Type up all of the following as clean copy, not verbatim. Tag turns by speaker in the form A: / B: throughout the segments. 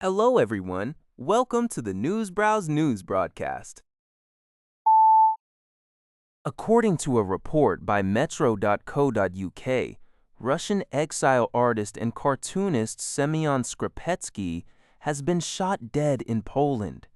A: Hello, everyone. Welcome to the Newsbrowse News broadcast. According to a report by Metro.co.uk, Russian exile artist and cartoonist Semyon Skrepetsky has been shot dead in Poland.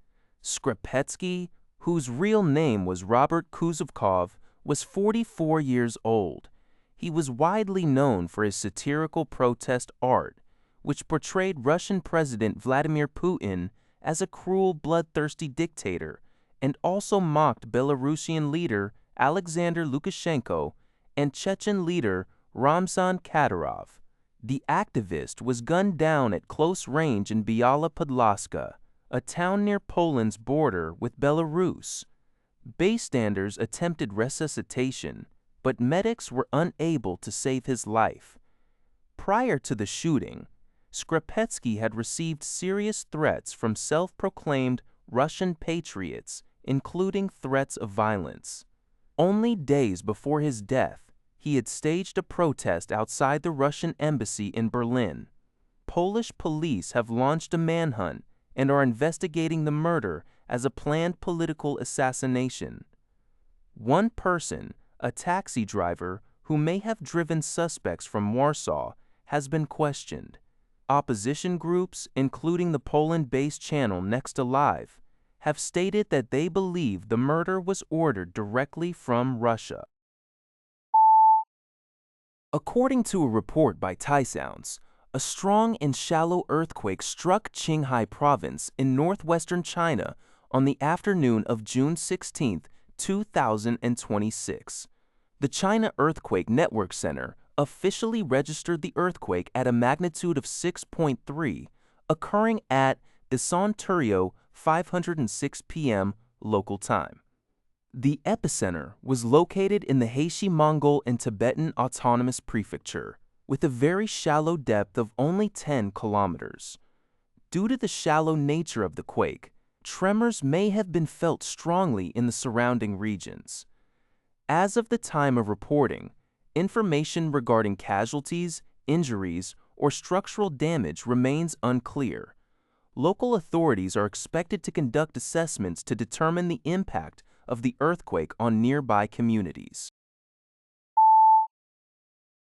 A: Skrepetsky, whose real name was Robert Kuzovkov, was 44 years old. He was widely known for his satirical protest art, which portrayed Russian President Vladimir Putin as a cruel, bloodthirsty dictator, and also mocked Belarusian leader Alexander Lukashenko and Chechen leader Ramzan Kadyrov. The activist was gunned down at close range in Biała Podlaska, a town near Poland's border with Belarus. Bystanders attempted resuscitation, but medics were unable to save his life. Prior to the shooting, Skrepetsky had received serious threats from self-proclaimed Russian patriots, including threats of violence. Only days before his death, he had staged a protest outside the Russian embassy in Berlin. Polish police have launched a manhunt and are investigating the murder as a planned political assassination. One person, a taxi driver who may have driven suspects from Warsaw, has been questioned. Opposition groups, including the Poland-based channel Next Alive, have stated that they believe the murder was ordered directly from Russia. According to a report by Sounds, a strong and shallow earthquake struck Qinghai province in northwestern China on the afternoon of June 16, 2026. The China Earthquake Network Center officially registered the earthquake at a magnitude of 6.3, occurring at Desonturio 506 p.m. local time. The epicenter was located in the Heishi Mongol and Tibetan Autonomous Prefecture, with a very shallow depth of only 10 kilometers. Due to the shallow nature of the quake, tremors may have been felt strongly in the surrounding regions. As of the time of reporting, information regarding casualties, injuries, or structural damage remains unclear. Local authorities are expected to conduct assessments to determine the impact of the earthquake on nearby communities.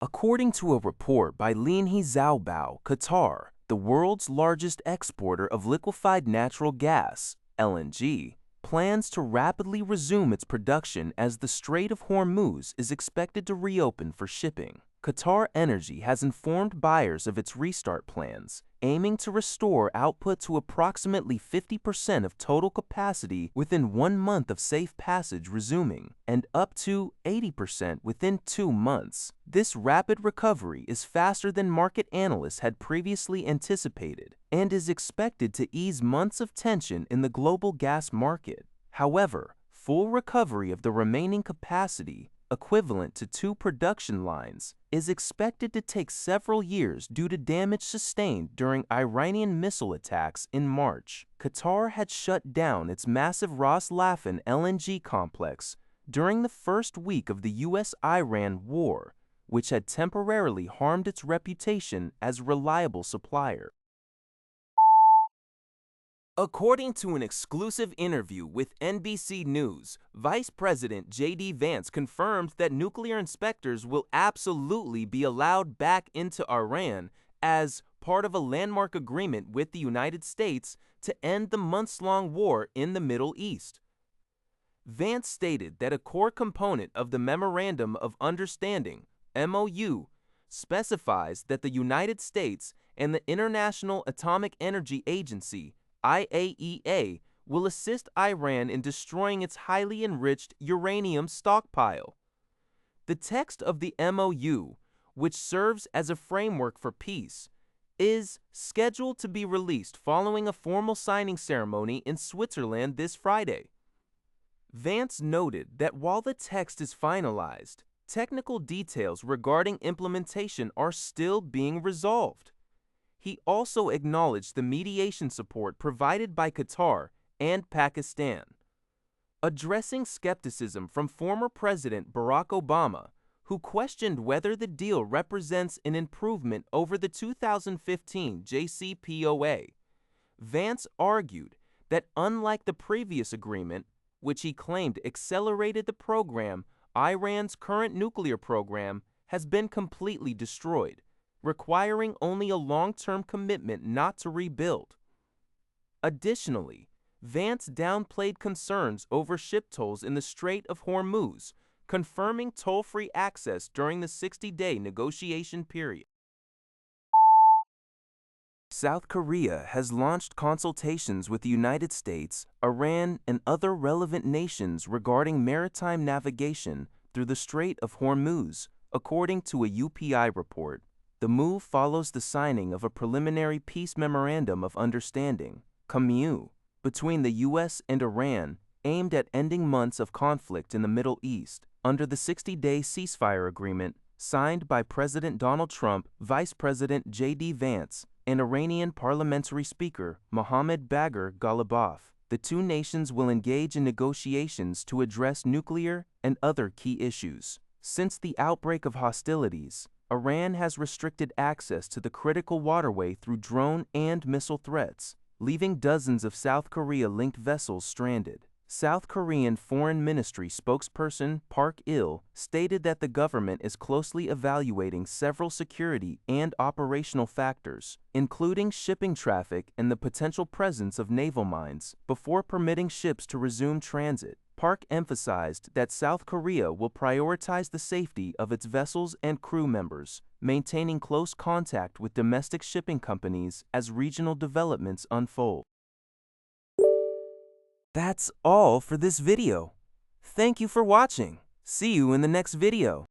A: According to a report by Linhe Zhaobao, Qatar, the world's largest exporter of liquefied natural gas, LNG, plans to rapidly resume its production as the Strait of Hormuz is expected to reopen for shipping. Qatar Energy has informed buyers of its restart plans, aiming to restore output to approximately 50% of total capacity within 1 month of safe passage resuming, and up to 80% within 2 months. This rapid recovery is faster than market analysts had previously anticipated, and is expected to ease months of tension in the global gas market. However, full recovery of the remaining capacity, equivalent to 2 production lines, is expected to take several years due to damage sustained during Iranian missile attacks in March. Qatar had shut down its massive Ras Laffan LNG complex during the first week of the U.S.-Iran war, which had temporarily harmed its reputation as a reliable supplier. According to an exclusive interview with NBC News, Vice President J.D. Vance confirmed that nuclear inspectors will absolutely be allowed back into Iran as part of a landmark agreement with the United States to end the months-long war in the Middle East. Vance stated that a core component of the Memorandum of Understanding, MOU, specifies that the United States and the International Atomic Energy Agency, IAEA, will assist Iran in destroying its highly enriched uranium stockpile. The text of the MOU, which serves as a framework for peace, is scheduled to be released following a formal signing ceremony in Switzerland this Friday. Vance noted that while the text is finalized, technical details regarding implementation are still being resolved. He also acknowledged the mediation support provided by Qatar and Pakistan. Addressing skepticism from former President Barack Obama, who questioned whether the deal represents an improvement over the 2015 JCPOA, Vance argued that unlike the previous agreement, which he claimed accelerated the program, Iran's current nuclear program has been completely destroyed, requiring only a long-term commitment not to rebuild. Additionally, Vance downplayed concerns over ship tolls in the Strait of Hormuz, confirming toll-free access during the 60-day negotiation period. South Korea has launched consultations with the United States, Iran, and other relevant nations regarding maritime navigation through the Strait of Hormuz, according to a UPI report. The move follows the signing of a preliminary peace memorandum of understanding, CMU, between the U.S. and Iran, aimed at ending months of conflict in the Middle East, under the 60-day ceasefire agreement signed by President Donald Trump, Vice President J.D. Vance, and Iranian Parliamentary Speaker Mohammad Bagher Ghalibaf. The two nations will engage in negotiations to address nuclear and other key issues. Since the outbreak of hostilities, Iran has restricted access to the critical waterway through drone and missile threats, leaving dozens of South Korea-linked vessels stranded. South Korean Foreign Ministry spokesperson Park Il stated that the government is closely evaluating several security and operational factors, including shipping traffic and the potential presence of naval mines, before permitting ships to resume transit. Park emphasized that South Korea will prioritize the safety of its vessels and crew members, maintaining close contact with domestic shipping companies as regional developments unfold. That's all for this video. Thank you for watching. See you in the next video.